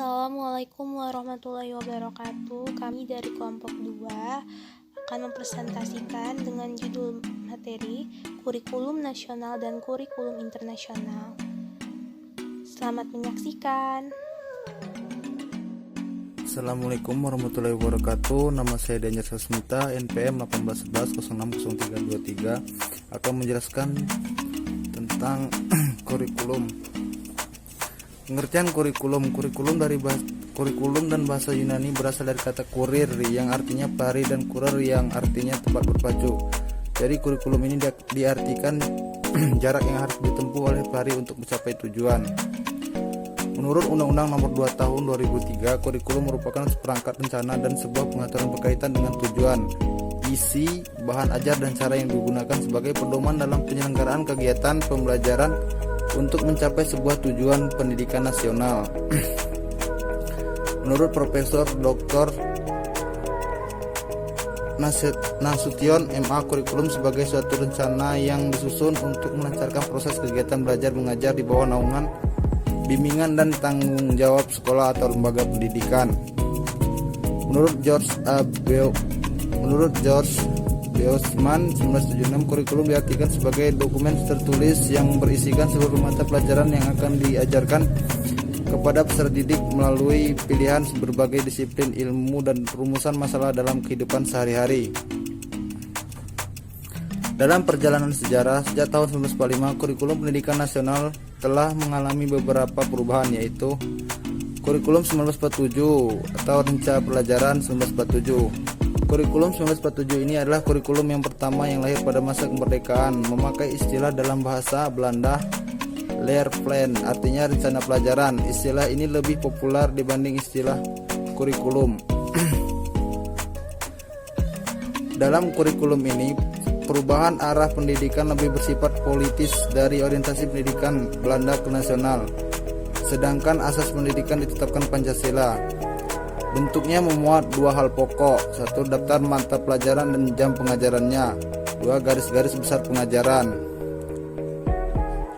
Assalamualaikum warahmatullahi wabarakatuh. Kami dari kelompok 2 akan mempresentasikan dengan judul materi Kurikulum Nasional dan Kurikulum Internasional. Selamat menyaksikan. Assalamualaikum warahmatullahi wabarakatuh. Nama saya Danjar Sasmita, NPM 18110603, akan menjelaskan tentang kurikulum. Pengertian kurikulum dari kurikulum dan bahasa Yunani berasal dari kata kurir yang artinya pelari dan kurer yang artinya tempat berpacu. Jadi kurikulum ini diartikan jarak yang harus ditempuh oleh pelari untuk mencapai tujuan. Menurut Undang-Undang Nomor 2 Tahun 2003, kurikulum merupakan seperangkat rencana dan sebuah pengaturan berkaitan dengan tujuan, isi, bahan ajar dan cara yang digunakan sebagai pedoman dalam penyelenggaraan kegiatan pembelajaran untuk mencapai sebuah tujuan pendidikan nasional. Menurut Profesor Dr. Nasution MA, kurikulum sebagai suatu rencana yang disusun untuk melancarkan proses kegiatan belajar mengajar di bawah naungan, bimbingan dan tanggung jawab sekolah atau lembaga pendidikan. Menurut George Beusman 1976, kurikulum diartikan sebagai dokumen tertulis yang berisikan seluruh mata pelajaran yang akan diajarkan kepada peserta didik melalui pilihan berbagai disiplin ilmu dan rumusan masalah dalam kehidupan sehari-hari. Dalam perjalanan sejarah, sejak tahun 1945, kurikulum pendidikan nasional telah mengalami beberapa perubahan, yaitu kurikulum 1947 atau Rencana Pelajaran 1947. Kurikulum 1947 ini adalah kurikulum yang pertama yang lahir pada masa kemerdekaan, memakai istilah dalam bahasa Belanda leerplan, artinya rencana pelajaran. Istilah ini lebih populer dibanding istilah kurikulum. Dalam kurikulum ini, perubahan arah pendidikan lebih bersifat politis dari orientasi pendidikan Belanda ke nasional, sedangkan asas pendidikan ditetapkan Pancasila. Bentuknya memuat dua hal pokok: satu, daftar mata pelajaran dan jam pengajarannya; dua, garis-garis besar pengajaran.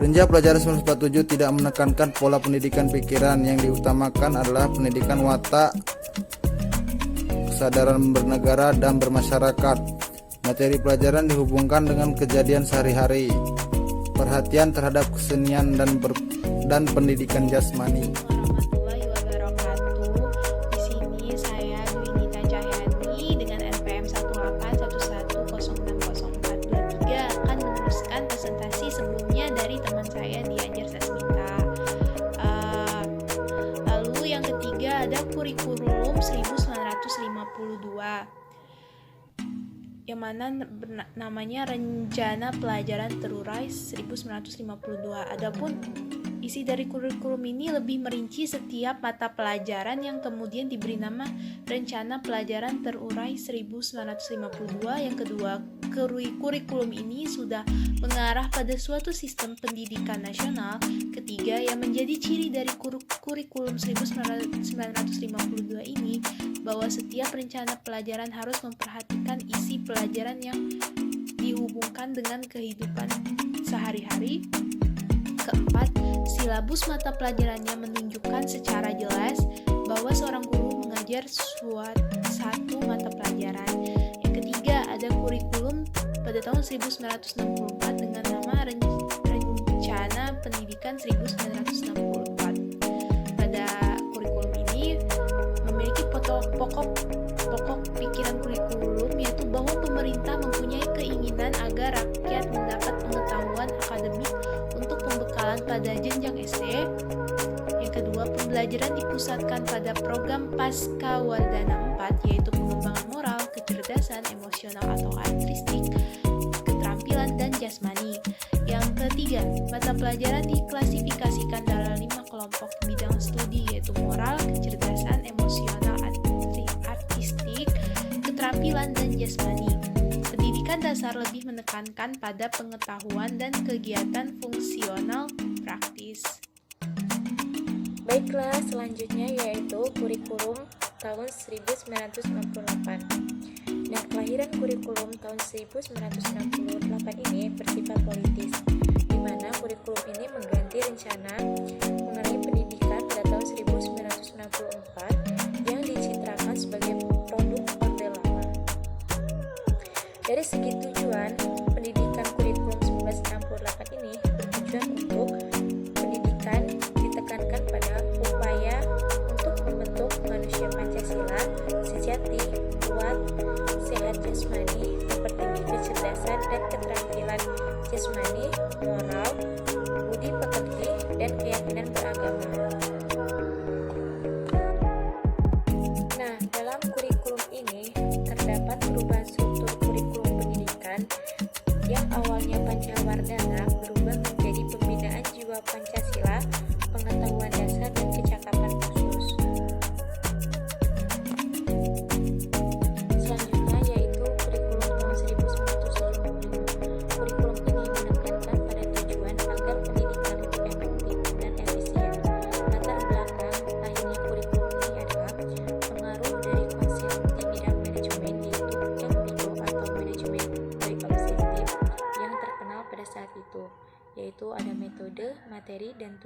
Rencana Pelajaran 1947 tidak menekankan pola pendidikan pikiran, yang diutamakan adalah pendidikan watak, kesadaran bernegara dan bermasyarakat. Materi pelajaran dihubungkan dengan kejadian sehari-hari, perhatian terhadap kesenian dan pendidikan jasmani. Ada kurikulum 1952 yang mana namanya Rencana Pelajaran Terurai 1952. Adapun isi dari kurikulum ini lebih merinci setiap mata pelajaran yang kemudian diberi nama Rencana Pelajaran Terurai 1952. Yang kedua, kurikulum ini sudah mengarah pada suatu sistem pendidikan nasional. Ketiga, yang menjadi ciri dari kurikulum 1952 ini bahwa setiap rencana pelajaran harus memperhatikan isi pelajaran yang dihubungkan dengan kehidupan sehari-hari. Keempat, silabus mata pelajarannya menunjukkan secara jelas bahwa seorang guru mengajar satu mata pelajaran. Yang ketiga, ada kurikulum pada tahun 1964 dengan nama Rencana Pendidikan 1964. Pada kurikulum ini memiliki pokok pikiran kurikulum, yaitu bahwa pemerintah mempunyai keinginan agar rakyat mendapat pengetahuan akademik untuk pembekalan pada jenjang SD. Yang kedua, pembelajaran dipusatkan pada program Pascawardana 4, yaitu pengembangan moral, kecerdasan, emosional atau artistik, keterampilan dan jasmani. Yang ketiga, mata pelajaran diklasifikasikan dalam 5 kelompok bidang studi, yaitu moral, kecerdasan, emosional, artistik, keterampilan dan jasmani. Pendidikan dasar lebih menekankan pada pengetahuan dan kegiatan fungsional praktis. Baiklah, selanjutnya yaitu kurikulum tahun 1968. Nah, kelahiran kurikulum tahun 1968 ini bersifat politis, di mana kurikulum ini mengganti rencana mengenai pendidikan pada tahun 1964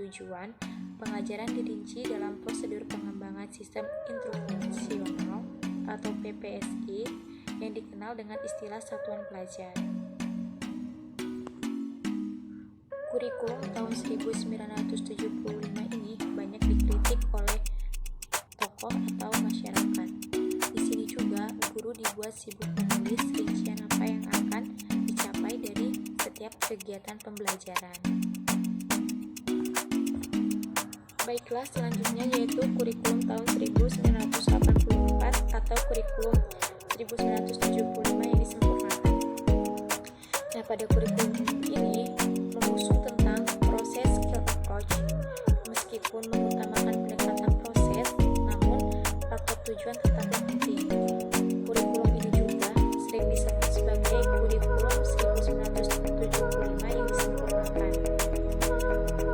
tujuan, pengajaran dirinci dalam prosedur pengembangan sistem instruksional atau PPSI yang dikenal dengan istilah satuan belajar. Kurikulum tahun 1975 ini banyak dikritik oleh tokoh atau masyarakat. Di sini juga guru dibuat sibuk menulis rincian apa yang akan dicapai dari setiap kegiatan pembelajaran. Baiklah, selanjutnya yaitu kurikulum tahun 1984 atau kurikulum 1975 yang disempurnakan. Nah, pada kurikulum ini mengusung tentang proses skill approach. Meskipun mengutamakan pendekatan proses, namun faktor tujuan tetaplah penting. Kurikulum ini juga sering disebut sebagai kurikulum 1975 yang disempurnakan,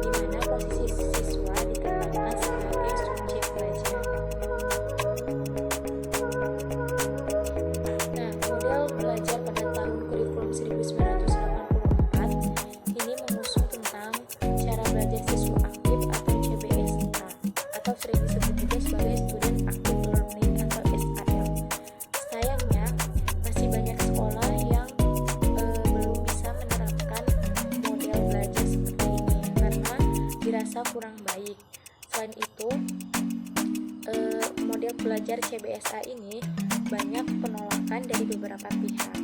di mana posisi siswa ditempatkan sebagai subjek belajar. Nah, model belajar pada tahun kurikulum 1984 ini mengusung tentang cara belajar siswa aktif atau CBSA, atau sering disebut juga sebagai Student Active Learning atau SAL. Sayangnya, masih banyak sekolah yang belum bisa menerapkan model belajar seperti ini karena dirasa kurang baik. Selain itu, model belajar CBSA ini banyak penolakan dari beberapa pihak.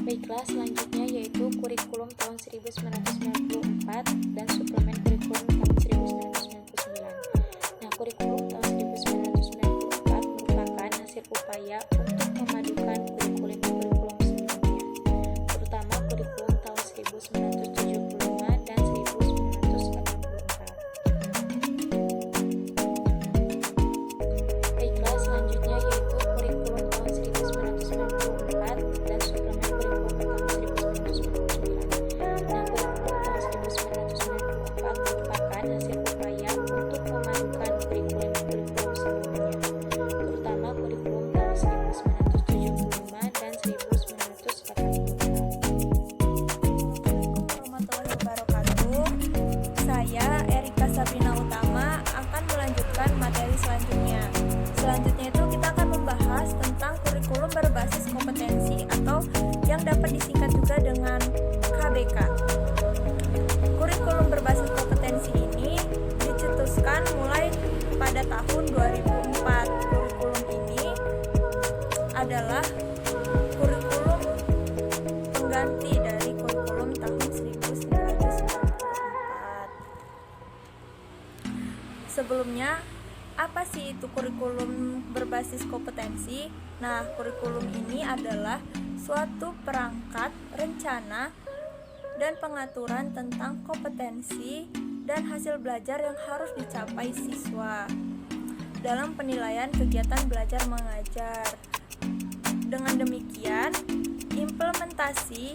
Baiklah, selanjutnya yaitu kurikulum tahun 1994 dan suplemen kurikulum tahun 1999. Nah, kurikulum tahun 1994 merupakan hasil upaya untuk memadukan kurikulum sebelumnya, terutama kurikulum tahun 1975 dan 1984. Baiklah, selanjutnya yaitu kurikulum tahun 1994 dan suplemen kurikulum tahun 1999. Nah, kurikulum tahun 1994 merupakan hasil upaya untuk memadukan kurikulum sebelumnya, terutama kurikulum tahun 1975 dan 1984. Warahmatullahi wabarakatuh. Saya Erika Sabrina Utama akan melanjutkan materi selanjutnya. Selanjutnya itu kita akan membahas tentang kurikulum berbasis kompetensi atau yang dapat disingkat juga dengan KBK. Kurikulum berbasis kompetensi ini dicetuskan mulai pada tahun 2004. Kurikulum ini adalah kurikulum pengganti dari kurikulum tahun 1994. Sebelumnya, apa sih itu kurikulum berbasis kompetensi? Nah, kurikulum ini adalah suatu perangkat, rencana, dan pengaturan tentang kompetensi dan hasil belajar yang harus dicapai siswa dalam penilaian kegiatan belajar mengajar. Dengan demikian, implementasi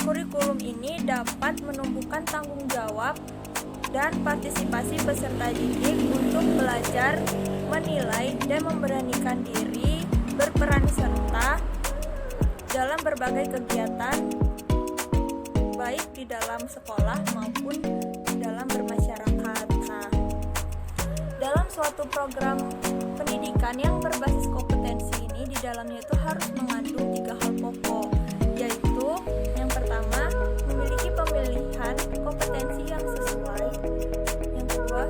kurikulum ini dapat menumbuhkan tanggung jawab dan partisipasi peserta didik untuk belajar, menilai, dan memberanikan diri berperan serta dalam berbagai kegiatan baik di dalam sekolah maupun dalam bermasyarakat. Nah, dalam suatu program pendidikan yang berbasis kompetensi ini di dalamnya itu harus mengandung 3 hal pokok, yaitu yang pertama memiliki pemilihan kompetensi yang sesuai, yang kedua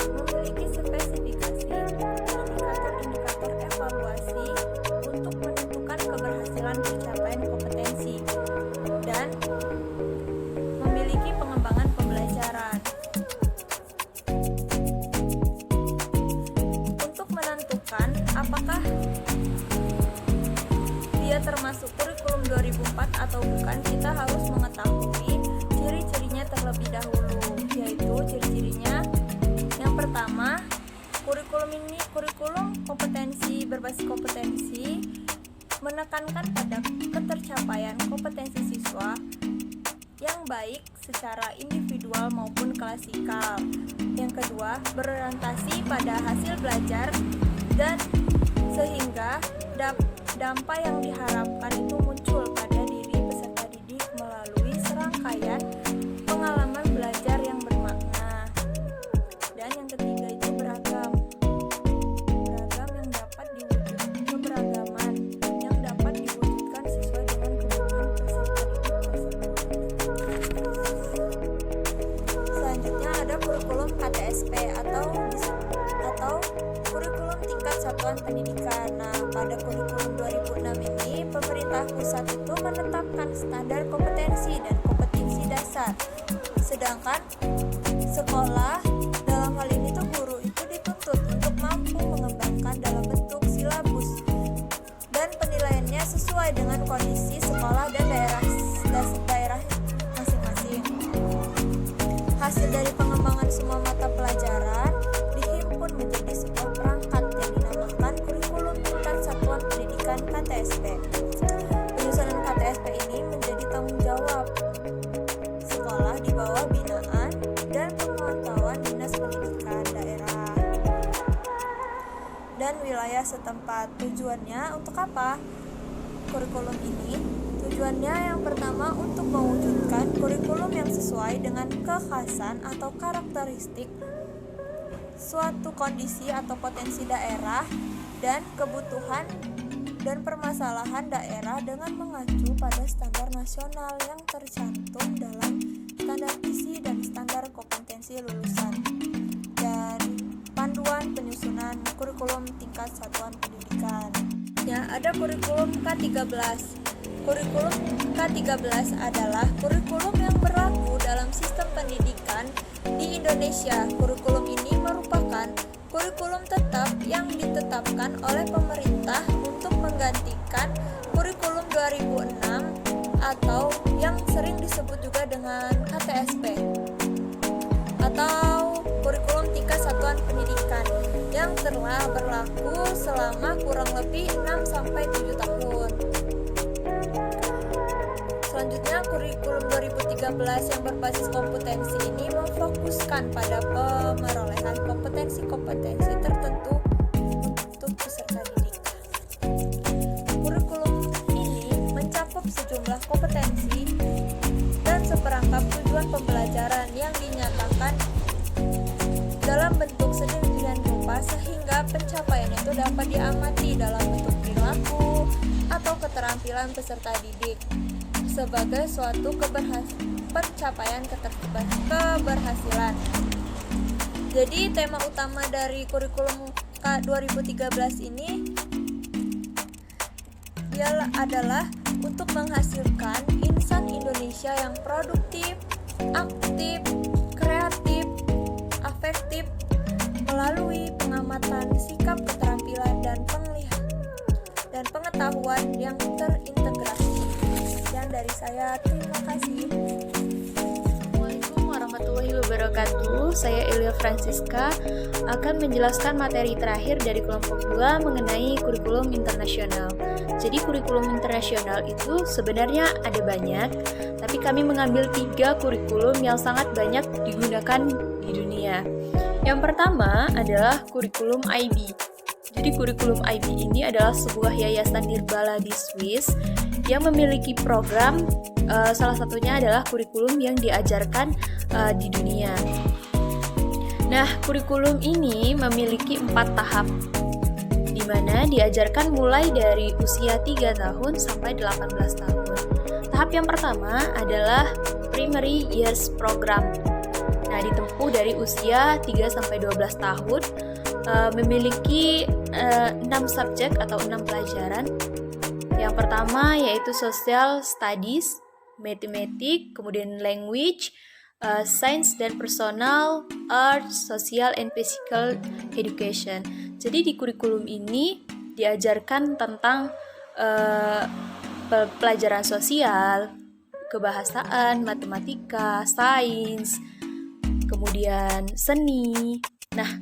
memiliki spesifikasi indikator-indikator evaluasi untuk menentukan keberhasilan pencapaian kompetensi, dan memiliki pengembangan pembelajaran. Untuk menentukan apakah dia termasuk kurikulum 2004 atau bukan, kita harus mengetahui ciri-cirinya terlebih dahulu, yaitu ciri-cirinya yang pertama, kurikulum kompetensi berbasis kompetensi menekankan pada ketercapaian kompetensi siswa yang baik secara individual maupun klasikal. Yang kedua, berorientasi pada hasil belajar dan sehingga dampak yang diharapkan itu muncul pada diri peserta didik melalui serangkaian rangkaian pengalaman belajar yang bermakna. Dan yang ketiga itu beragam. Beragam yang dapat diwujudkan, keberagaman yang dapat diwujudkan sesuai dengan kebutuhan peserta didik tersebut. Selanjutnya ada kurikulum KTSP atau kurikulum tingkat satuan pendidikan. Nah, pada kurikulum 2006 ini pemerintah pusat itu menetapkan standar kompetensi dan kompetensi dasar. Sedangkan sekolah dalam hal ini tuh guru itu dituntut untuk mampu mengembangkan dalam bentuk silabus dan penilaiannya sesuai dengan kondisi sekolah dan daerah masing-masing. Hasil dari pengembangan semua mata pelajaran dihimpun menjadi sebuah perangkat yang dinamakan kurikulum tingkat satuan pendidikan KTSP. Penyusunan KTSP ini menjadi tanggung jawab sekolah di bawah binaan dan pemantauan Dinas Pendidikan daerah dan wilayah setempat. Tujuannya untuk apa? Kurikulum ini tujuannya yang pertama untuk mewujudkan kurikulum yang sesuai dengan kekhasan atau karakteristik suatu kondisi atau potensi daerah dan kebutuhan dan permasalahan daerah dengan mengacu pada standar nasional yang tercantum dalam standar isi dan standar kompetensi lulusan dan panduan penyusunan kurikulum tingkat satuan pendidikan. Ya, ada kurikulum K13. Kurikulum K13 adalah kurikulum yang berlaku dalam sistem pendidikan di Indonesia. Kurikulum ini merupakan kurikulum tetap yang ditetapkan oleh pemerintah untuk menggantikan kurikulum 2006 atau yang sering disebut juga dengan KTSP atau kurikulum tingkat satuan pendidikan yang telah berlaku selama kurang lebih 6-7 tahun. Selanjutnya, kurikulum 2013 yang berbasis kompetensi ini memfokuskan pada pemerolehan kompetensi-kompetensi tertentu untuk peserta didik. Kurikulum ini mencakup sejumlah kompetensi dan seperangkap tujuan pembelajaran yang dinyatakan dalam bentuk sedemikian rupa sehingga pencapaian itu dapat diamati dalam bentuk perilaku atau keterampilan peserta didik sebagai suatu pencapaian keberhasilan. Jadi tema utama dari kurikulum K2013 ini adalah untuk menghasilkan insan Indonesia yang produktif, aktif, kreatif, afektif melalui pengamatan sikap, keterampilan dan pengetahuan yang terintegrasi. Sekian dari saya, terima kasih. Assalamualaikum warahmatullahi wabarakatuh. Saya Elia Francisca akan menjelaskan materi terakhir dari kelompok 2 mengenai kurikulum internasional. Jadi kurikulum internasional itu sebenarnya ada banyak, tapi kami mengambil 3 kurikulum yang sangat banyak digunakan di dunia. Yang pertama adalah kurikulum IB. Jadi kurikulum IB ini adalah sebuah yayasan nirlaba di Swiss yang memiliki program, salah satunya adalah kurikulum yang diajarkan di dunia. Nah, kurikulum ini memiliki 4 tahap, di mana diajarkan mulai dari usia 3 tahun sampai 18 tahun. Tahap yang pertama adalah Primary Years Program. Nah, ditempuh dari usia 3 sampai 12 tahun, memiliki 6 subjek atau 6 pelajaran. Yang pertama yaitu Social Studies, Matematik, kemudian Language, Science dan Personal, Art, Social and Physical Education. Jadi di kurikulum ini diajarkan tentang pelajaran sosial, kebahasaan, matematika, sains, kemudian seni. Nah,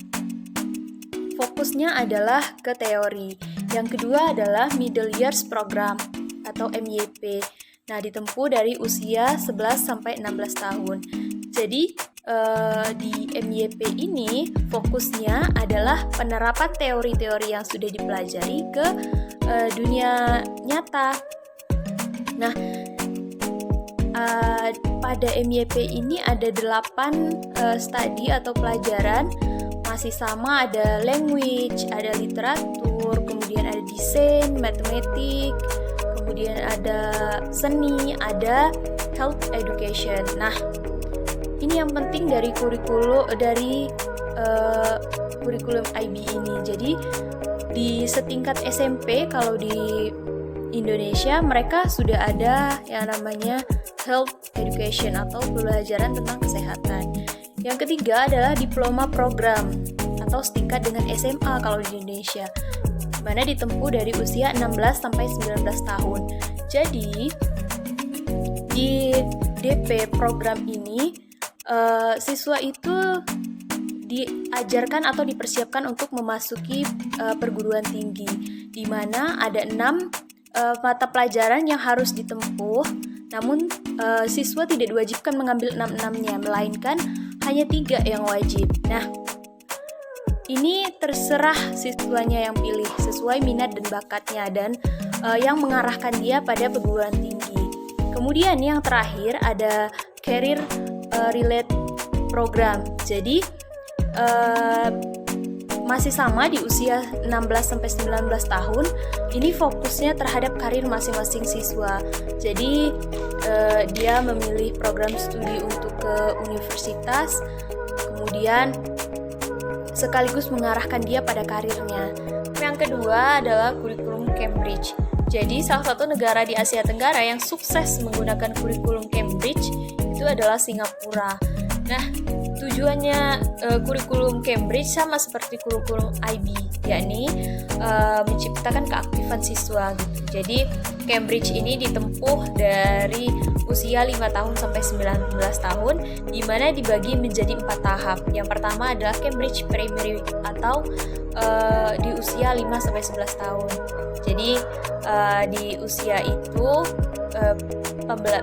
fokusnya adalah ke teori. Yang kedua adalah Middle Years Program atau MYP. Nah, ditempuh dari usia 11 sampai 16 tahun. Jadi, di MYP ini fokusnya adalah penerapan teori-teori yang sudah dipelajari ke dunia nyata. Nah, pada MYP ini ada 8 studi atau pelajaran, masih sama, ada language, ada literatur, kemudian ada desain, matematik, kemudian ada seni, ada health education. Nah, ini yang penting dari kurikulum IB ini. Jadi di setingkat SMP kalau di Indonesia mereka sudah ada yang namanya health education atau pembelajaran tentang kesehatan. Yang ketiga adalah diploma program atau setingkat dengan SMA kalau di Indonesia, mana ditempuh dari usia 16 sampai 19 tahun. Jadi di DP program ini siswa itu diajarkan atau dipersiapkan untuk memasuki perguruan tinggi, di mana ada 6 mata pelajaran yang harus ditempuh. Namun siswa tidak diwajibkan mengambil 6-6-nya, melainkan hanya 3 yang wajib. Nah, ini terserah siswanya yang pilih sesuai minat dan bakatnya dan yang mengarahkan dia pada perguruan tinggi. Kemudian yang terakhir ada career relate program. Jadi masih sama di usia 16-19 tahun. Ini fokusnya terhadap karir masing-masing siswa. Jadi dia memilih program studi untuk ke universitas, kemudian sekaligus mengarahkan dia pada karirnya. Yang kedua adalah kurikulum Cambridge. Jadi salah satu negara di Asia Tenggara yang sukses menggunakan kurikulum Cambridge itu adalah Singapura. Nah, tujuannya kurikulum Cambridge sama seperti kurikulum IB, yakni menciptakan keaktifan siswa gitu. Jadi Cambridge ini ditempuh dari usia 5 tahun sampai 19 tahun, di mana dibagi menjadi 4 tahap. Yang pertama adalah Cambridge Primary atau di usia 5 sampai 11 tahun. Jadi di usia itu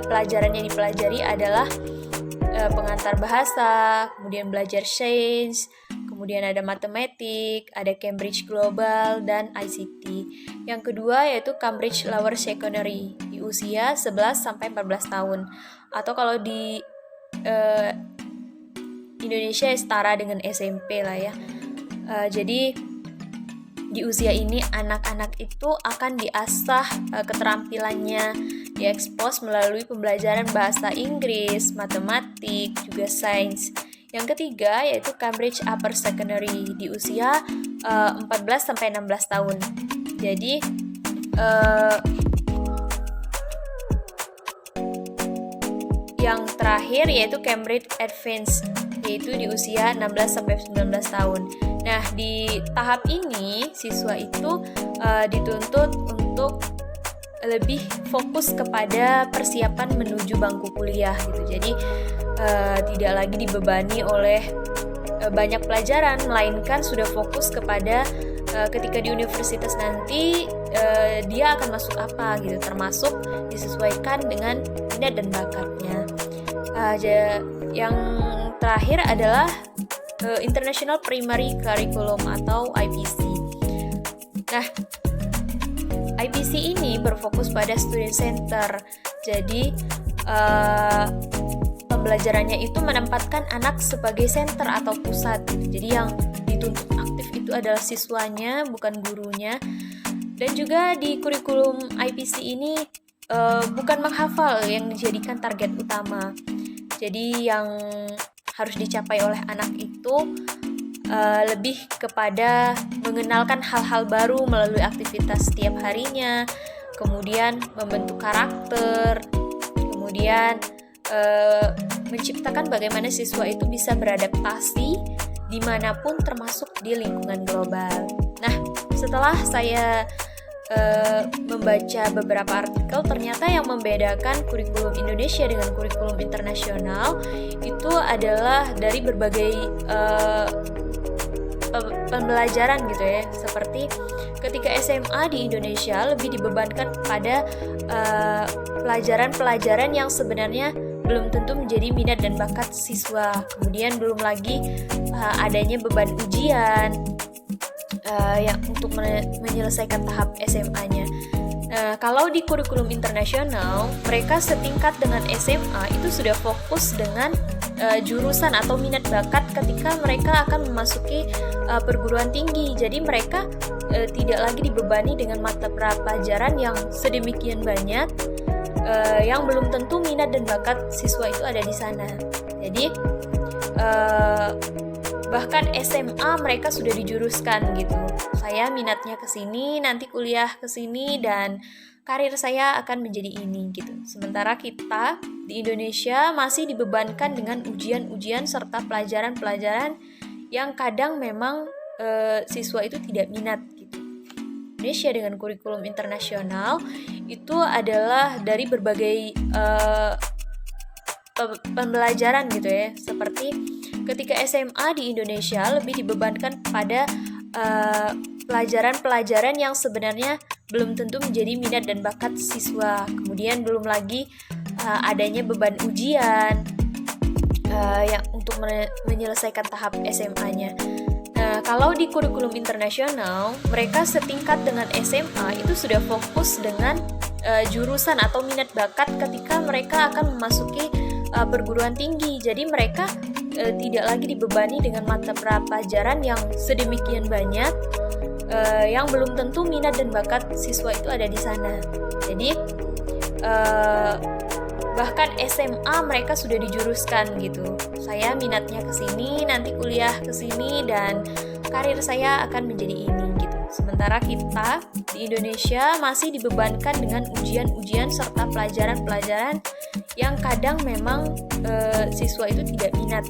pelajaran yang dipelajari adalah pengantar bahasa, kemudian belajar sains, kemudian ada matematik, ada Cambridge Global, dan ICT. Yang kedua yaitu Cambridge Lower Secondary di usia 11-14 tahun. Atau kalau di Indonesia setara dengan SMP lah ya. Jadi di usia ini anak-anak itu akan diasah keterampilannya, diekspos melalui pembelajaran bahasa Inggris, matematik, juga sains. Yang ketiga yaitu Cambridge Upper Secondary di usia 14-16 tahun. Jadi yang terakhir yaitu Cambridge Advanced, yaitu di usia 16-19 tahun. Nah, di tahap ini siswa itu dituntut untuk lebih fokus kepada persiapan menuju bangku kuliah gitu. Jadi tidak lagi dibebani oleh banyak pelajaran, melainkan sudah fokus kepada ketika di universitas nanti dia akan masuk apa gitu, termasuk disesuaikan dengan minat dan bakatnya. Yang terakhir adalah International Primary Curriculum atau IPC. Nah, IPC ini berfokus pada student center. Jadi pembelajarannya itu menempatkan anak sebagai center atau pusat. Jadi yang dituntut aktif itu adalah siswanya, bukan gurunya. Dan juga di kurikulum IPC ini bukan menghafal yang dijadikan target utama. Jadi yang harus dicapai oleh anak itu lebih kepada mengenalkan hal-hal baru melalui aktivitas setiap harinya, kemudian membentuk karakter, kemudian menciptakan bagaimana siswa itu bisa beradaptasi dimanapun termasuk di lingkungan global. Nah, setelah saya membaca beberapa artikel, ternyata yang membedakan kurikulum Indonesia dengan kurikulum internasional itu adalah dari berbagai pembelajaran gitu ya. Seperti ketika SMA di Indonesia lebih dibebankan pada pelajaran-pelajaran yang sebenarnya belum tentu menjadi minat dan bakat siswa. Kemudian belum lagi adanya beban ujian yang untuk menyelesaikan tahap SMA-nya. Nah, kalau di kurikulum internasional, mereka setingkat dengan SMA itu sudah fokus dengan jurusan atau minat bakat ketika mereka akan memasuki perguruan tinggi. Jadi mereka tidak lagi dibebani dengan mata pelajaran yang sedemikian banyak, yang belum tentu minat dan bakat siswa itu ada di sana. Jadi bahkan SMA mereka sudah dijuruskan gitu. Saya minatnya ke sini, nanti kuliah ke sini, dan karir saya akan menjadi ini gitu. Sementara kita di Indonesia masih dibebankan dengan ujian-ujian serta pelajaran-pelajaran yang kadang memang siswa itu tidak minat gitu. Indonesia dengan kurikulum internasional itu adalah dari berbagai pembelajaran gitu ya, seperti ketika SMA di Indonesia lebih dibebankan pada pelajaran-pelajaran yang sebenarnya belum tentu menjadi minat dan bakat siswa. Kemudian belum lagi adanya beban ujian yang untuk menyelesaikan tahap SMA-nya. Nah, kalau di kurikulum internasional, mereka setingkat dengan SMA itu sudah fokus dengan jurusan atau minat bakat ketika mereka akan memasuki perguruan tinggi. Jadi mereka tidak lagi dibebani dengan mata pelajaran yang sedemikian banyak, yang belum tentu minat dan bakat siswa itu ada di sana. Jadi bahkan SMA mereka sudah dijuruskan gitu. Saya minatnya ke sini, nanti kuliah ke sini, dan karir saya akan menjadi ini gitu. Sementara kita di Indonesia masih dibebankan dengan ujian-ujian serta pelajaran-pelajaran yang kadang memang siswa itu tidak minat.